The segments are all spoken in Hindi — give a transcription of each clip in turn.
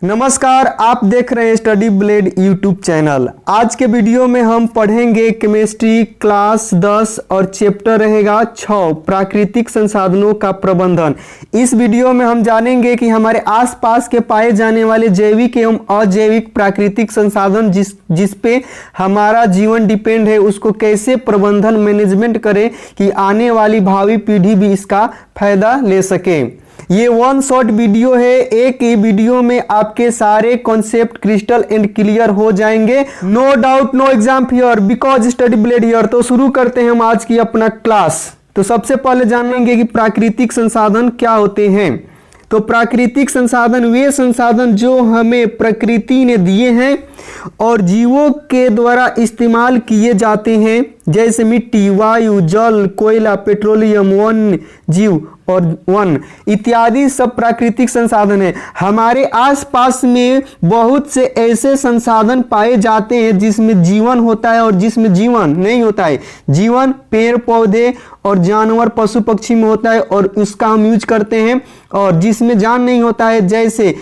नमस्कार, आप देख रहे हैं स्टडी ब्लेड यूट्यूब चैनल। आज के वीडियो में हम पढ़ेंगे केमिस्ट्री क्लास 10 और चैप्टर रहेगा 6 प्राकृतिक संसाधनों का प्रबंधन। इस वीडियो में हम जानेंगे कि हमारे आसपास के पाए जाने वाले जैविक एवं अजैविक प्राकृतिक संसाधन जिस पे हमारा जीवन डिपेंड है उसको कैसे प्रबंधन मैनेजमेंट करें कि आने वाली भावी पीढ़ी भी इसका फायदा ले सके। ये वन शॉट वीडियो है, एक ही वीडियो में आपके सारे कॉन्सेप्ट क्रिस्टल एंड क्लियर हो जाएंगे। No doubt, no exam here because study blade here. तो शुरू करते हैं हम आज की अपना क्लास। तो सबसे पहले जानेंगे कि प्राकृतिक संसाधन क्या होते हैं। तो प्राकृतिक संसाधन वे संसाधन जो हमें प्रकृति ने दिए हैं और जीवों के द्वारा इस्तेमाल किए जाते हैं, जैसे मिट्टी, वायु, जल, कोयला, पेट्रोलियम, वन्य जीव और वन इत्यादि सब प्राकृतिक संसाधन है। हमारे आसपास में बहुत से ऐसे संसाधन पाए जाते हैं जिसमें जीवन होता है और जिसमें जीवन नहीं होता है। जीवन पेड़ पौधे और जानवर पशु पक्षी में होता है और उसका हम यूज करते हैं, और जिसमें जान नहीं होता है जैसे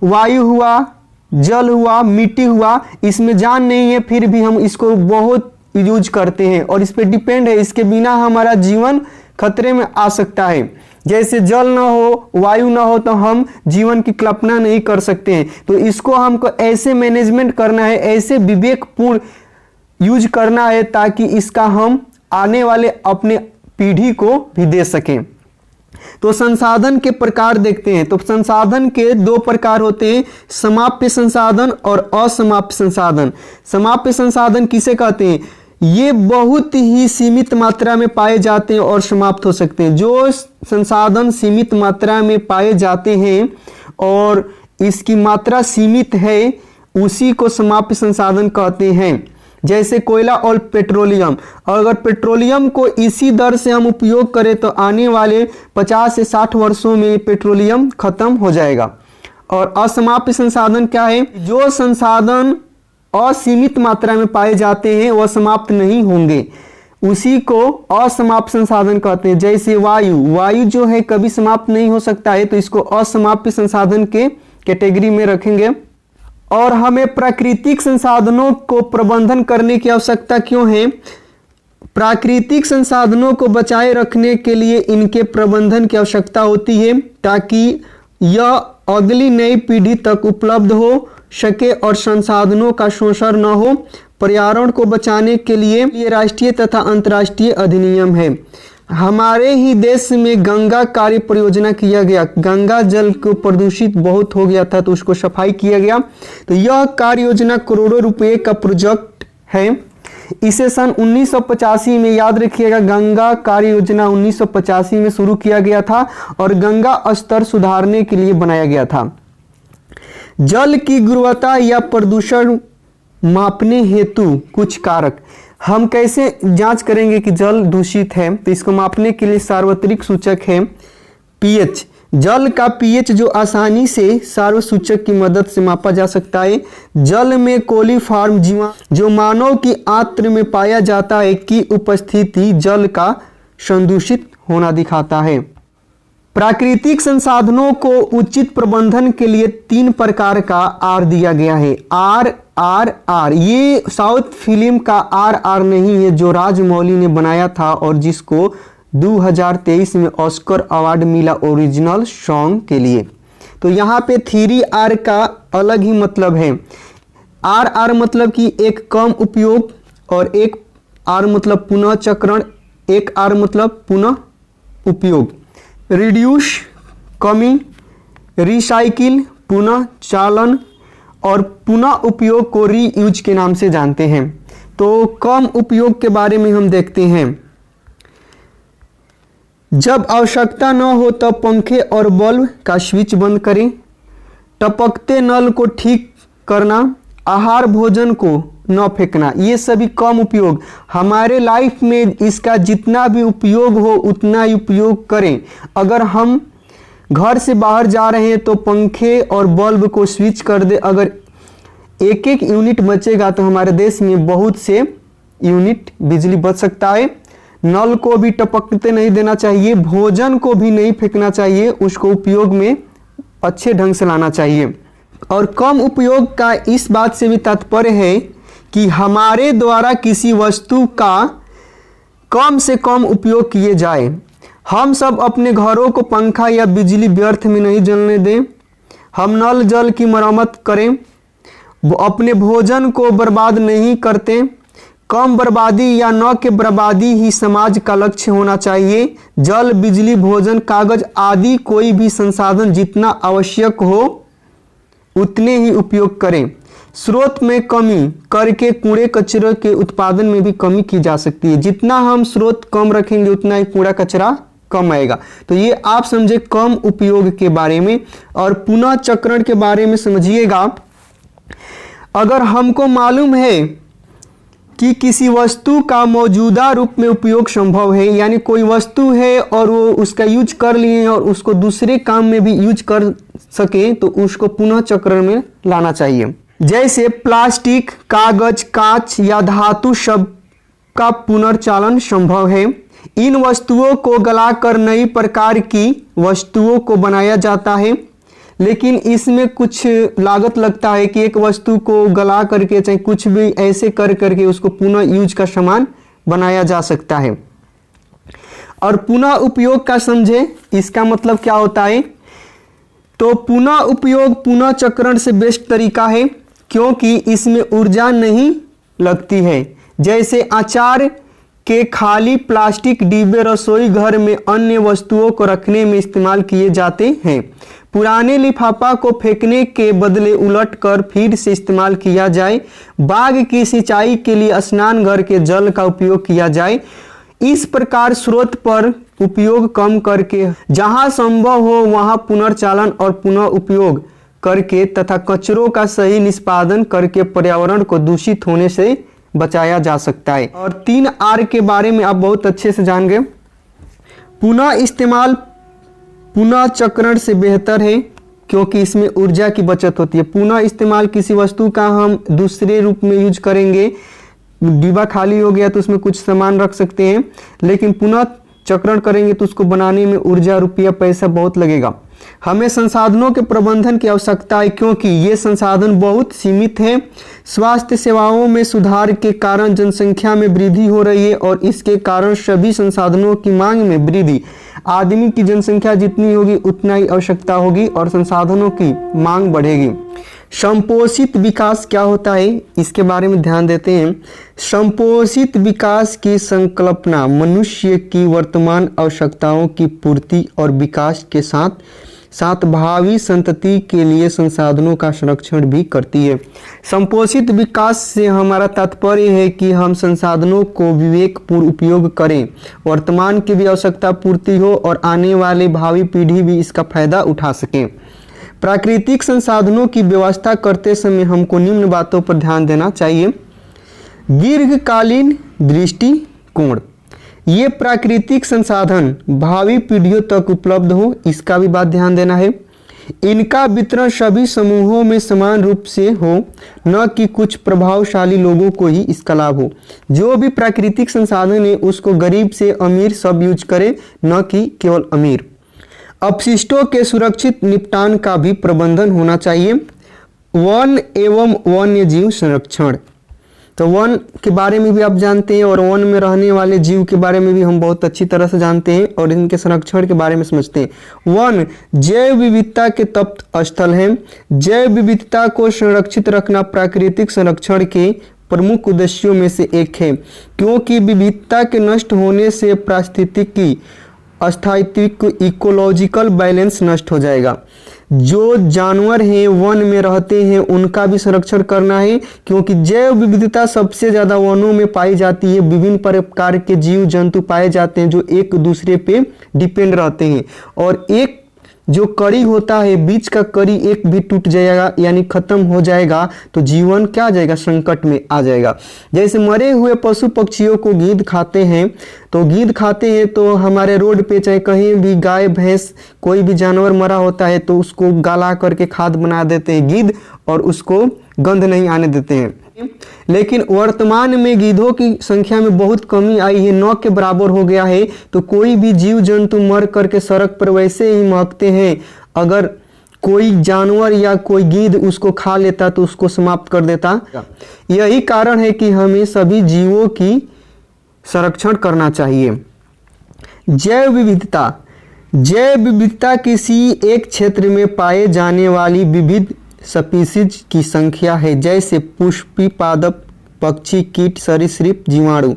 वायु हुआ, जल हुआ, मिट्टी हुआ, इसमें जान नहीं है फिर भी हम इसको बहुत यूज करते हैं और इस पे डिपेंड है। इसके बिना हमारा जीवन खतरे में आ सकता है। जैसे जल ना हो, वायु ना हो तो हम जीवन की कल्पना नहीं कर सकते हैं। तो इसको हमको ऐसे मैनेजमेंट करना है, ऐसे विवेकपूर्ण यूज करना है ताकि इसका हम आने वाले अपने पीढ़ी को भी दे सकें। तो संसाधन के प्रकार देखते हैं। तो संसाधन के दो प्रकार होते हैं, समाप्य संसाधन और असमाप्य संसाधन। समाप्य संसाधन किसे कहते हैं? ये बहुत ही सीमित मात्रा में पाए जाते हैं और समाप्त हो सकते हैं। जो संसाधन सीमित मात्रा में पाए जाते हैं और इसकी मात्रा सीमित है उसी को समाप्य संसाधन कहते हैं। जैसे कोयला और पेट्रोलियम। अगर पेट्रोलियम को इसी दर से हम उपयोग करें तो आने वाले 50 से 60 वर्षों में पेट्रोलियम खत्म हो जाएगा। और असमाप्य संसाधन क्या है? जो संसाधन असीमित मात्रा में पाए जाते हैं वह समाप्त नहीं होंगे, उसी को असमाप्त संसाधन कहते हैं। जैसे वायु जो है कभी समाप्त नहीं हो सकता है, तो इसको असमाप्य संसाधन के कैटेगरी में रखेंगे। और हमें प्राकृतिक संसाधनों को प्रबंधन करने की आवश्यकता क्यों है? प्राकृतिक संसाधनों को बचाए रखने के लिए इनके प्रबंधन की आवश्यकता होती है ताकि यह अगली नई पीढ़ी तक उपलब्ध हो सके और संसाधनों का शोषण न हो। पर्यावरण को बचाने के लिए राष्ट्रीय तथा अंतर्राष्ट्रीय अधिनियम है। हमारे ही देश में गंगा कार्य परियोजना किया गया। गंगा जल को प्रदूषित बहुत हो गया था तो उसको सफाई किया गया। तो यह कार्य योजना करोड़ों रुपए का प्रोजेक्ट है। इसे सन 1985 में, याद रखिएगा, गंगा कार्य योजना 1985 में शुरू किया गया था और गंगा स्तर सुधारने के लिए बनाया गया था। जल की गुणवत्ता या प्रदूषण मापने हेतु कुछ कारक। हम कैसे जांच करेंगे कि जल दूषित है? तो इसको मापने के लिए सार्वत्रिक सूचक है पीएच। जल का पीएच जो आसानी से सार्वसूचक की मदद से मापा जा सकता है। जल में कोलीफॉर्म जीवाणु जो मानव की आंत्र में पाया जाता है की उपस्थिति जल का संदूषित होना दिखाता है। प्राकृतिक संसाधनों को उचित प्रबंधन के लिए 3 प्रकार का आर दिया गया है। आर आर आर, ये साउथ फिल्म का आर नहीं है जो राजमौली ने बनाया था और जिसको 2023 में ऑस्कर अवार्ड मिला ओरिजिनल सॉन्ग के लिए। तो यहाँ पे 3R का अलग ही मतलब है। आर मतलब कि एक कम उपयोग, और एक आर मतलब पुनः चक्रण, एक आर मतलब पुनः उपयोग। रिड्यूस कमी, रिसाइकिल पुनः चालन और पुनः उपयोग को रीयूज के नाम से जानते हैं। तो कम उपयोग के बारे में हम देखते हैं। जब आवश्यकता न हो तब पंखे और बल्ब का स्विच बंद करें। टपकते नल को ठीक करना, आहार भोजन को न फेंकना, ये सभी कम उपयोग। हमारे लाइफ में इसका जितना भी उपयोग हो उतना ही उपयोग करें। अगर हम घर से बाहर जा रहे हैं तो पंखे और बल्ब को स्विच कर दे। अगर एक यूनिट बचेगा तो हमारे देश में बहुत से यूनिट बिजली बच सकता है। नल को भी टपकते नहीं देना चाहिए, भोजन को भी नहीं फेंकना चाहिए, उसको उपयोग में अच्छे ढंग से लाना चाहिए। और कम उपयोग का इस बात से भी तात्पर्य है कि हमारे द्वारा किसी वस्तु का कम से कम उपयोग किए जाए। हम सब अपने घरों को पंखा या बिजली व्यर्थ में नहीं जलने दें। हम नल जल की मरम्मत करें। अपने भोजन को बर्बाद नहीं करते। कम बर्बादी या न के बर्बादी ही समाज का लक्ष्य होना चाहिए। जल, बिजली, भोजन, कागज आदि कोई भी संसाधन जितना आवश्यक हो उतने ही उपयोग करें। स्रोत में कमी करके कूड़े कचरे के उत्पादन में भी कमी की जा सकती है। जितना हम स्रोत कम रखेंगे उतना ही कूड़ा कचरा कम आएगा। तो ये आप समझे कम उपयोग के बारे में। और पुनः चक्रण के बारे में समझिएगा। अगर हमको मालूम है कि किसी वस्तु का मौजूदा रूप में उपयोग संभव है, यानी कोई वस्तु है और वो उसका यूज कर लिए और उसको दूसरे काम में भी यूज कर सके, तो उसको पुनः चक्रण में लाना चाहिए। जैसे प्लास्टिक, कागज, कांच या धातु सब का पुनर्चालन संभव है। इन वस्तुओं को गलाकर नई प्रकार की वस्तुओं को बनाया जाता है, लेकिन इसमें कुछ लागत लगता है कि एक वस्तु को गला करके चाहे कुछ भी ऐसे कर करके उसको पुनः यूज का सामान बनाया जा सकता है। और पुनः उपयोग का समझे, इसका मतलब क्या होता है? तो पुनः उपयोग पुनः चक्रण से बेस्ट तरीका है, क्योंकि इसमें ऊर्जा नहीं लगती है। जैसे अचार के खाली प्लास्टिक डिब्बे रसोई घर में अन्य वस्तुओं को रखने में इस्तेमाल किए जाते हैं। पुराने लिफाफा को फेंकने के बदले उलट कर फिर से इस्तेमाल किया जाए। बाग की सिंचाई के लिए स्नान घर के जल का उपयोग किया जाए। इस प्रकार स्रोत पर उपयोग कम करके जहां संभव हो वहां पुनर्चालन और पुनः उपयोग करके तथा कचरों का सही निष्पादन करके पर्यावरण को दूषित होने से बचाया जा सकता है। और 3 R के बारे में आप बहुत अच्छे से जान गए। पुनः इस्तेमाल पुनः चक्रण से बेहतर है, क्योंकि इसमें ऊर्जा की बचत होती है। पुनः इस्तेमाल किसी वस्तु का हम दूसरे रूप में यूज करेंगे, डिब्बा खाली हो गया तो उसमें कुछ सामान रख सकते हैं, लेकिन पुनः चक्रण करेंगे तो उसको बनाने में ऊर्जा, रुपया, पैसा बहुत लगेगा। हमें संसाधनों के प्रबंधन की आवश्यकता है, क्योंकि ये संसाधन बहुत सीमित हैं। स्वास्थ्य सेवाओं में सुधार के कारण जनसंख्या में वृद्धि हो रही है और इसके कारण सभी संसाधनों की मांग में वृद्धि। आदमी की जनसंख्या जितनी होगी उतना ही आवश्यकता होगी और संसाधनों की मांग बढ़ेगी। संपोषित विकास क्या होता है, इसके बारे में ध्यान देते हैं। संपोषित विकास की संकल्पना मनुष्य की वर्तमान आवश्यकताओं की पूर्ति और विकास के साथ साथ भावी संतति के लिए संसाधनों का संरक्षण भी करती है। संपोषित विकास से हमारा तात्पर्य है कि हम संसाधनों को विवेकपूर्ण उपयोग करें, वर्तमान की भी आवश्यकता पूर्ति हो और आने वाले भावी पीढ़ी भी इसका फायदा उठा सकें। प्राकृतिक संसाधनों की व्यवस्था करते समय हमको निम्न बातों पर ध्यान देना चाहिए। दीर्घकालीन दृष्टिकोण, ये प्राकृतिक संसाधन भावी पीढ़ियों तक उपलब्ध हो, इसका भी बात ध्यान देना है। इनका वितरण सभी समूहों में समान रूप से हो, न कि कुछ प्रभावशाली लोगों को ही इसका लाभ हो। जो भी प्राकृतिक संसाधन है उसको गरीब से अमीर सब यूज करे, न कि केवल अमीर। अपशिष्टों के सुरक्षित निपटान का भी प्रबंधन होना चाहिए। वन एवं वन्य जीव संरक्षण, तो वन के बारे में भी आप जानते हैं और वन में रहने वाले जीव के बारे में भी हम बहुत अच्छी तरह से जानते हैं और इनके संरक्षण के बारे में समझते हैं। वन जैव विविधता के तप्त स्थल हैं। जैव विविधता को संरक्षित रखना प्राकृतिक संरक्षण के प्रमुख उद्देश्यों में से एक है, क्योंकि विविधता के नष्ट होने से पारिस्थितिकी स्थायित्व इकोलॉजिकल बैलेंस नष्ट हो जाएगा। जो जानवर हैं वन में रहते हैं उनका भी संरक्षण करना है, क्योंकि जैव विविधता सबसे ज़्यादा वनों में पाई जाती है। विभिन्न प्रकार के जीव जंतु पाए जाते हैं जो एक दूसरे पे डिपेंड रहते हैं, और एक जो कड़ी होता है बीच का कड़ी एक भी टूट जाएगा यानी खत्म हो जाएगा तो जीवन क्या आ जाएगा, संकट में आ जाएगा। जैसे मरे हुए पशु पक्षियों को गीद खाते हैं, तो गीद खाते हैं तो हमारे रोड पे चाहे कहीं भी गाय भैंस कोई भी जानवर मरा होता है तो उसको गला करके खाद बना देते हैं गीद, और उसको गंध नहीं आने देते हैं। लेकिन वर्तमान में गीधों की संख्या में बहुत कमी आई है, 9 के बराबर हो गया है। तो कोई भी जीव जंतु मर करके सड़क पर वैसे ही महकते हैं। अगर कोई जानवर या कोई गिद्ध उसको खा लेता तो उसको समाप्त कर देता। यही कारण है कि हमें सभी जीवों की संरक्षण करना चाहिए। जैव विविधता। जैव विविधता किसी एक क्षेत्र में पाए जाने वाली विविध स्पीशीज की संख्या है, जैसे पुष्पी, पादप, पक्षी, कीट, सरीसृप, जीवाणु।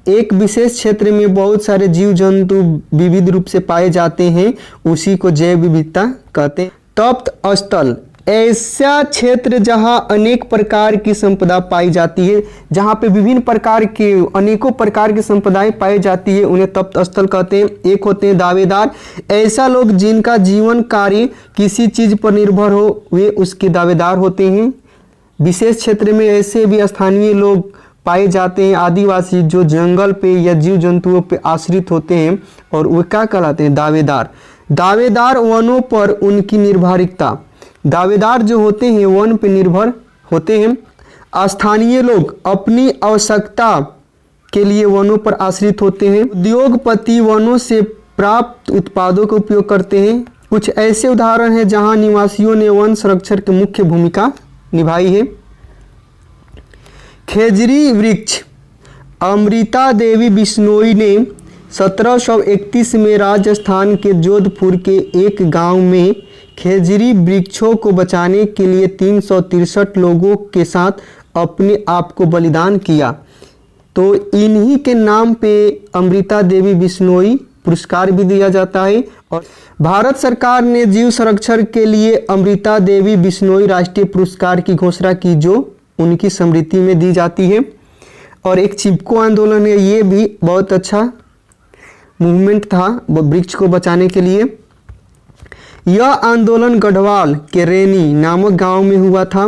एक विशेष क्षेत्र में बहुत सारे जीव जंतु विविध रूप से पाए जाते हैं, उसी को जैव विविधता कहते हैं। तप्त स्थल, ऐसा क्षेत्र जहां अनेक प्रकार की संपदा पाई जाती है, जहां पे विभिन्न प्रकार के अनेकों प्रकार की संपदाएं पाई जाती है, उन्हें तप्त स्थल कहते हैं। एक होते हैं दावेदार, ऐसा लोग जिनका जीवन कार्य किसी चीज पर निर्भर हो, वे उसके दावेदार होते हैं। विशेष क्षेत्र में ऐसे भी स्थानीय लोग पाए जाते हैं, आदिवासी, जो जंगल पे या जीव जंतुओं पे आश्रित होते हैं, और वे क्या कहलाते हैं? दावेदार। दावेदार वनों पर उनकी निर्भरता। दावेदार जो होते हैं वन पे निर्भर होते हैं। स्थानीय लोग अपनी आवश्यकता के लिए वनों पर आश्रित होते हैं। उद्योगपति वनों से प्राप्त उत्पादों का उपयोग करते हैं। कुछ ऐसे उदाहरण हैं जहां निवासियों ने वन संरक्षण की मुख्य भूमिका निभाई है। खेजरी वृक्ष। अमृता देवी बिश्नोई ने 1731 में राजस्थान के जोधपुर के एक गांव में खेजरी वृक्षों को बचाने के लिए 363 लोगों के साथ अपने आप को बलिदान किया। तो इन्हीं के नाम पे अमृता देवी बिश्नोई पुरस्कार भी दिया जाता है। और भारत सरकार ने जीव संरक्षण के लिए अमृता देवी बिश्नोई राष्ट्रीय पुरस्कार की घोषणा की, जो उनकी स्मृति में दी जाती है। और एक चिपको आंदोलन है, ये भी बहुत अच्छा मूवमेंट था वृक्ष को बचाने के लिए। यह आंदोलन गढ़वाल के रेनी नामक गांव में हुआ था।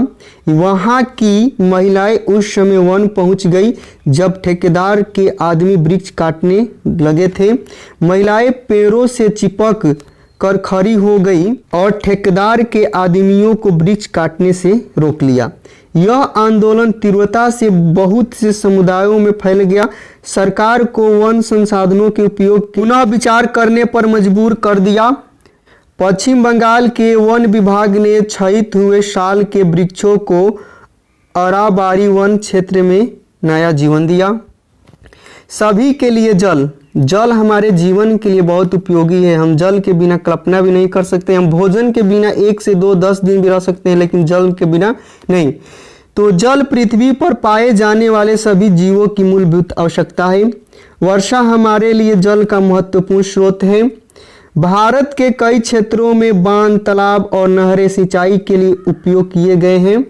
वहां की महिलाएं उस समय वन पहुंच गई जब ठेकेदार के आदमी वृक्ष काटने लगे थे। महिलाएं पेड़ों से चिपक कर खड़ी हो गई और ठेकेदार के आदमियों को वृक्ष काटने से रोक लिया। यह आंदोलन तीव्रता से बहुत से समुदायों में फैल गया। सरकार को वन संसाधनों के उपयोग पुनः विचार करने पर मजबूर कर दिया। पश्चिम बंगाल के वन विभाग ने क्षयित हुए साल के वृक्षों को अराबारी वन क्षेत्र में नया जीवन दिया। सभी के लिए जल। जल हमारे जीवन के लिए बहुत उपयोगी है। हम जल के बिना कल्पना भी नहीं कर सकते। हम भोजन के बिना 1 से 2 10 दिन भी रह सकते हैं, लेकिन जल के बिना नहीं। तो जल पृथ्वी पर पाए जाने वाले सभी जीवों की मूलभूत आवश्यकता है। वर्षा हमारे लिए जल का महत्वपूर्ण स्रोत है। भारत के कई क्षेत्रों में बांध, तालाब और नहरें सिंचाई के लिए उपयोग किए गए हैं।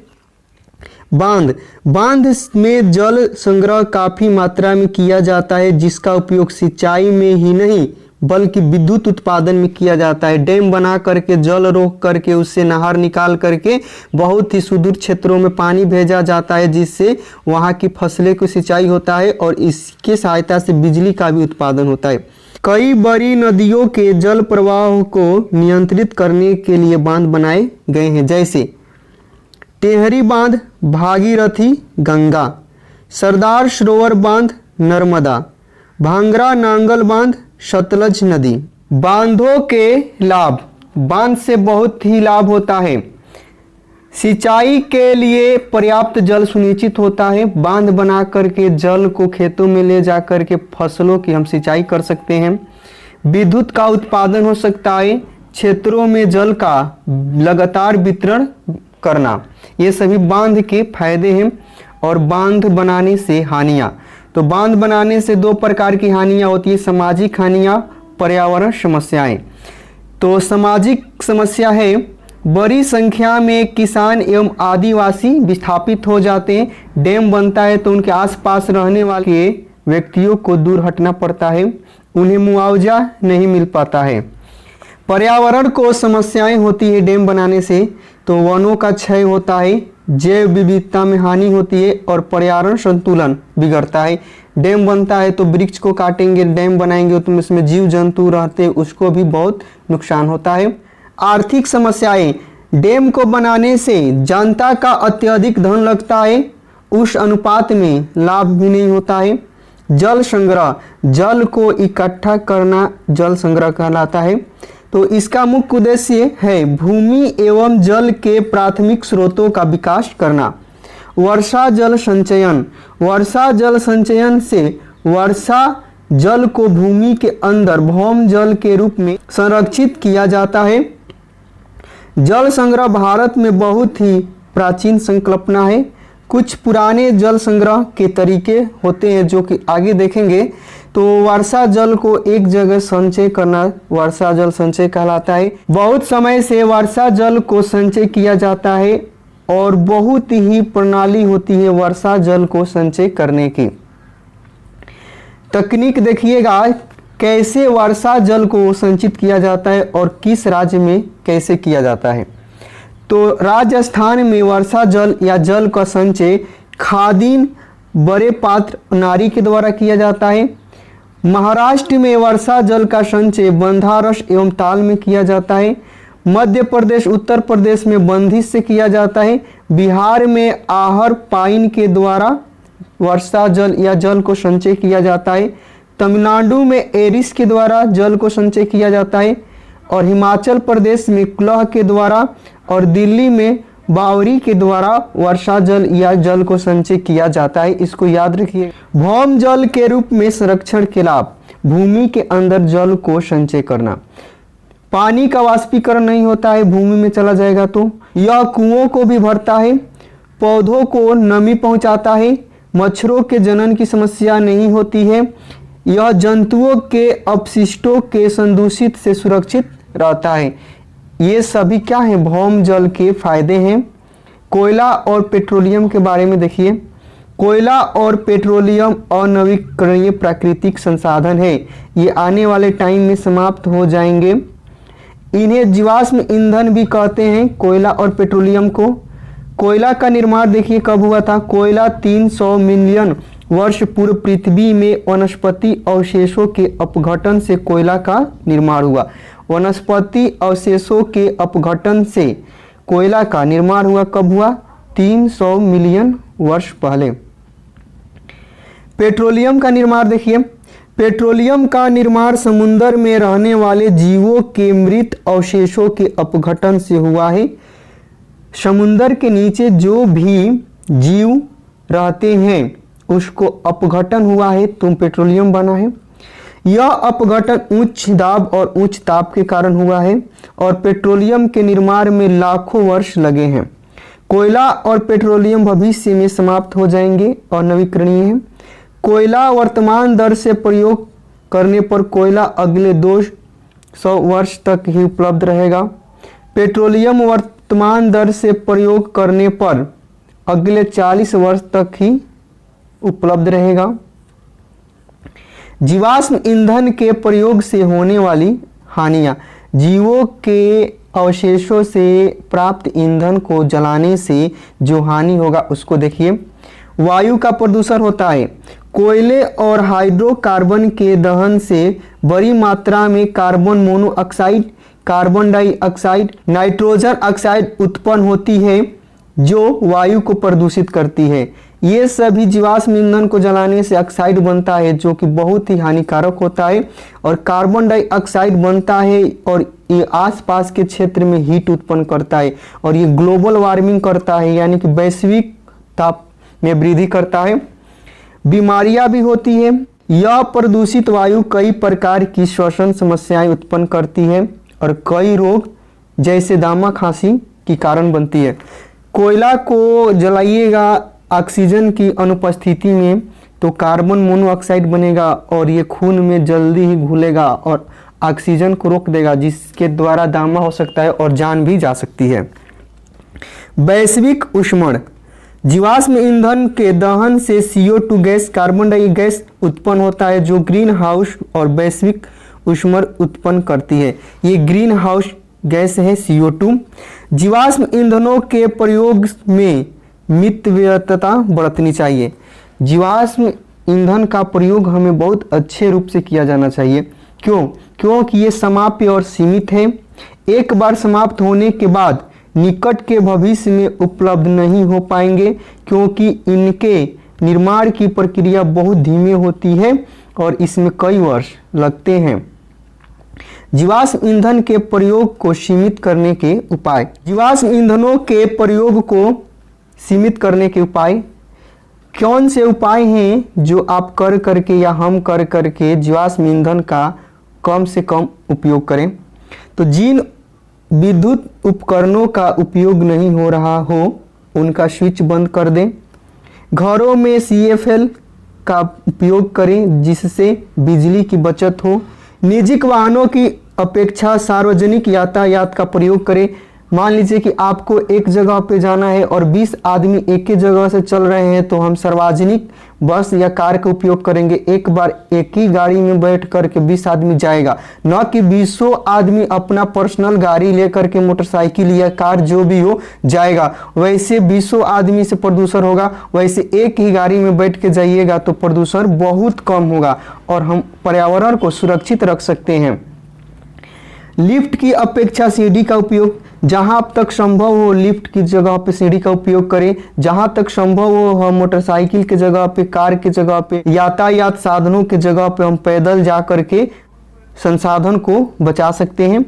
बांध में जल संग्रह काफी मात्रा में किया जाता है, जिसका उपयोग सिंचाई में ही नहीं बल्कि विद्युत उत्पादन में किया जाता है। डैम बना करके जल रोक करके उससे नहर निकाल करके बहुत ही सुदूर क्षेत्रों में पानी भेजा जाता है, जिससे वहाँ की फसलें को सिंचाई होता है और इसके सहायता से बिजली का भी उत्पादन होता है। कई बड़ी नदियों के जल प्रवाह को नियंत्रित करने के लिए बांध बनाए गए हैं, जैसे टेहरी बांध, भागीरथी गंगा, सरदार सरोवर बांध नर्मदा, भांगरा नांगल बांध सतलज नदी। बांधों के लाभ। बांध से बहुत ही लाभ होता है। सिंचाई के लिए पर्याप्त जल सुनिश्चित होता है। बांध बना करके जल को खेतों में ले जा करके फसलों की हम सिंचाई कर सकते हैं। विद्युत का उत्पादन हो सकता है। क्षेत्रों में जल का लगातार वितरण करना, ये सभी बांध के फायदे हैं। और बांध बनाने से हानियां। तो बांध बनाने से 2 प्रकार की हानियां होती है, सामाजिक हानियां, पर्यावरण समस्याएं। तो सामाजिक समस्या है, बड़ी संख्या में किसान एवं आदिवासी विस्थापित हो जाते हैं। डैम बनता है तो उनके आसपास रहने वाले व्यक्तियों को दूर हटना पड़ता है, उन्हें मुआवजा नहीं मिल पाता है। पर्यावरण को समस्याएं होती है डैम बनाने से, तो वनों का क्षय होता है, जैव विविधता में हानि होती है और पर्यावरण संतुलन बिगड़ता है। डैम बनता है तो वृक्ष को काटेंगे, डैम बनाएंगे तो उसमें जीव जंतु रहते, उसको भी बहुत नुकसान होता है। आर्थिक समस्याएं। डैम को बनाने से जनता का अत्यधिक धन लगता है, उस अनुपात में लाभ भी नहीं होता है। जल संग्रह। जल को इकट्ठा करना जल संग्रह कहलाता है। तो इसका मुख्य उद्देश्य है भूमि एवं जल के प्राथमिक स्रोतों का विकास करना। वर्षा जल संचयन, वर्षा जल संचयन से वर्षा जल को भूमि के अंदर भौम जल के रूप में संरक्षित किया जाता है। जल संग्रह भारत में बहुत ही प्राचीन संकल्पना है। कुछ पुराने जल संग्रह के तरीके होते हैं जो कि आगे देखेंगे। तो वर्षा जल को एक जगह संचय करना वर्षा जल संचय कहलाता है। बहुत समय से वर्षा जल को संचय किया जाता है और बहुत ही प्रणाली होती है वर्षा जल को संचय करने की। तकनीक देखिएगा कैसे वर्षा जल को संचित किया जाता है और किस राज्य में कैसे किया जाता है। तो राजस्थान में वर्षा जल या जल का संचय खादीन बड़े पात्र नारी के द्वारा किया जाता है। महाराष्ट्र में वर्षा जल का संचय बंधारस एवं ताल में किया जाता है। मध्य प्रदेश उत्तर प्रदेश में बंधिश से किया जाता है। बिहार में आहर पाइन के द्वारा वर्षा जल या जल को संचय किया जाता है। तमिलनाडु में एरिस के द्वारा जल को संचय किया जाता है और हिमाचल प्रदेश में कुल्ह के द्वारा और दिल्ली में बावरी के द्वारा वर्षा जल या जल को संचय किया जाता है। इसको याद रखिए। भौम जल के रूप में संरक्षण के लाभ, भूमि के अंदर जल को संचय करना। पानी का वाष्पीकरण नहीं होता है, भूमि में चला जाएगा तो यह कुओं को भी भरता है, पौधों को नमी पहुंचाता है, मच्छरों के जनन की समस्या नहीं होती है, यह जंतुओं के अपशिष्टों के संदूषित से सुरक्षित रहता है। ये सभी क्या है भौम जल के फायदे हैं। कोयला और पेट्रोलियम के बारे में देखिए। कोयला और पेट्रोलियम अनवीकरणीय प्राकृतिक संसाधन है, ये आने वाले टाइम में समाप्त हो जाएंगे। इन्हें जीवाश्म ईंधन भी कहते हैं कोयला और पेट्रोलियम को। कोयला का निर्माण देखिए कब हुआ था। कोयला 300 मिलियन वर्ष पूर्व पृथ्वी में वनस्पति अवशेषों के अपघटन से कोयला का निर्माण हुआ। वनस्पति अवशेषों के अपघटन से कोयला का निर्माण हुआ। कब हुआ? 300 मिलियन वर्ष पहले। पेट्रोलियम का निर्माण देखिए। पेट्रोलियम का निर्माण समुद्र में रहने वाले जीवों के मृत अवशेषों के अपघटन से हुआ है। समुद्र के नीचे जो भी जीव रहते हैं उसको अपघटन हुआ है तो पेट्रोलियम बना है। यह अपघटन उच्च दाब और उच्च ताप के कारण हुआ है और पेट्रोलियम के निर्माण में लाखों वर्ष लगे हैं। कोयला और पेट्रोलियम भविष्य में समाप्त हो जाएंगे और नवीकरणीय है। कोयला वर्तमान दर से प्रयोग करने पर कोयला अगले 200 वर्ष तक ही उपलब्ध रहेगा। पेट्रोलियम वर्तमान दर से प्रयोग करने पर अगले 40 वर्ष तक ही उपलब्ध रहेगा। जीवाश्म ईंधन के प्रयोग से होने वाली हानियां। जीवों के अवशेषों से प्राप्त ईंधन को जलाने से जो हानि होगा उसको देखिए। वायु का प्रदूषण होता है। कोयले और हाइड्रोकार्बन के दहन से बड़ी मात्रा में carbon monoxide, carbon dioxide, nitrogen oxide उत्पन्न होती है जो वायु को प्रदूषित करती है। ये सभी जीवाश्म ईंधन को जलाने से ऑक्साइड बनता है जो कि बहुत ही हानिकारक होता है और कार्बन डाइऑक्साइड बनता है और ये आसपास के क्षेत्र में हीट उत्पन्न करता है और ये ग्लोबल वार्मिंग करता है यानी कि वैश्विक ताप में वृद्धि करता है। बीमारियां भी होती है। यह प्रदूषित वायु कई प्रकार की श्वसन समस्याएं उत्पन्न करती है और कई रोग जैसे दामा खांसी की कारण बनती है। कोयला को जलाइएगा ऑक्सीजन की अनुपस्थिति में तो कार्बन मोनोऑक्साइड बनेगा और ये खून में जल्दी ही घुलेगा और ऑक्सीजन को रोक देगा जिसके द्वारा दामा हो सकता है और जान भी जा सकती है। वैश्विक ऊष्मण। जीवाश्म ईंधन के दहन से CO2 gas, carbon dioxide gas उत्पन्न होता है जो ग्रीन हाउस और वैश्विक ऊष्मण उत्पन्न करती है। ये ग्रीन हाउस गैस है CO2। जीवाश्म ईंधनों के प्रयोग में मितव्ययिता बरतनी चाहिए। जीवाश्म ईंधन का प्रयोग हमें बहुत अच्छे रूप से किया जाना चाहिए। क्यों? क्योंकि ये समाप्य और सीमित है। एक बार समाप्त होने के बाद निकट के भविष्य में उपलब्ध नहीं हो पाएंगे क्योंकि इनके निर्माण की प्रक्रिया बहुत धीमी होती है और इसमें कई वर्ष लगते हैं। जीवाश्म ईंधन के प्रयोग को सीमित करने के उपाय। जीवाश्म ईंधनों के प्रयोग को सीमित करने के उपाय कौन से उपाय हैं जो आप कर करके या हम कर करके जीवाश्म ईंधन का कम से कम उपयोग करें। तो जिन विद्युत उपकरणों का उपयोग नहीं हो रहा हो उनका स्विच बंद कर दें। घरों में CFL का उपयोग करें जिससे बिजली की बचत हो। निजी वाहनों की अपेक्षा सार्वजनिक यातायात का प्रयोग करें। मान लीजिए कि आपको एक जगह पे जाना है और 20 आदमी एक ही जगह से चल रहे हैं तो हम सार्वजनिक बस या कार का उपयोग करेंगे। एक बार एक ही गाड़ी में बैठ करके 20 आदमी जाएगा, न कि 20 आदमी अपना पर्सनल गाड़ी लेकर के मोटरसाइकिल या कार जो भी हो जाएगा। वैसे 20 आदमी से प्रदूषण होगा, वैसे एक ही गाड़ी में बैठ के जाइएगा तो प्रदूषण बहुत कम होगा और हम पर्यावरण को सुरक्षित रख सकते हैं। लिफ्ट की अपेक्षा सीढ़ी का उपयोग, जहां तक संभव हो लिफ्ट की जगह पे सीढ़ी का उपयोग करें। जहां तक संभव हो हम मोटरसाइकिल की जगह पे, कार की जगह पे, यातायात साधनों की जगह पे हम पैदल जा करके संसाधन को बचा सकते हैं।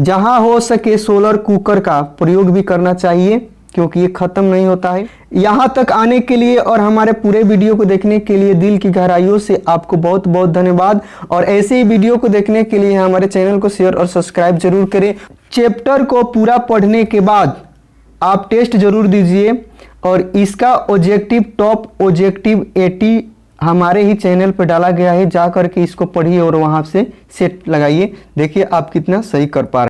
जहां हो सके सोलर कुकर का प्रयोग भी करना चाहिए क्योंकि ये खत्म नहीं होता है। यहाँ तक आने के लिए और हमारे पूरे वीडियो को देखने के लिए दिल की गहराइयों से आपको बहुत बहुत धन्यवाद। और ऐसे ही वीडियो को देखने के लिए हमारे चैनल को शेयर और सब्सक्राइब जरूर करें। चैप्टर को पूरा पढ़ने के बाद आप टेस्ट जरूर दीजिए और इसका ऑब्जेक्टिव टॉप ऑब्जेक्टिव 80 हमारे ही चैनल पर डाला गया है। जा करके इसको पढ़िए और वहाँ से सेट लगाइए, देखिए आप कितना सही कर पा रहे हैं।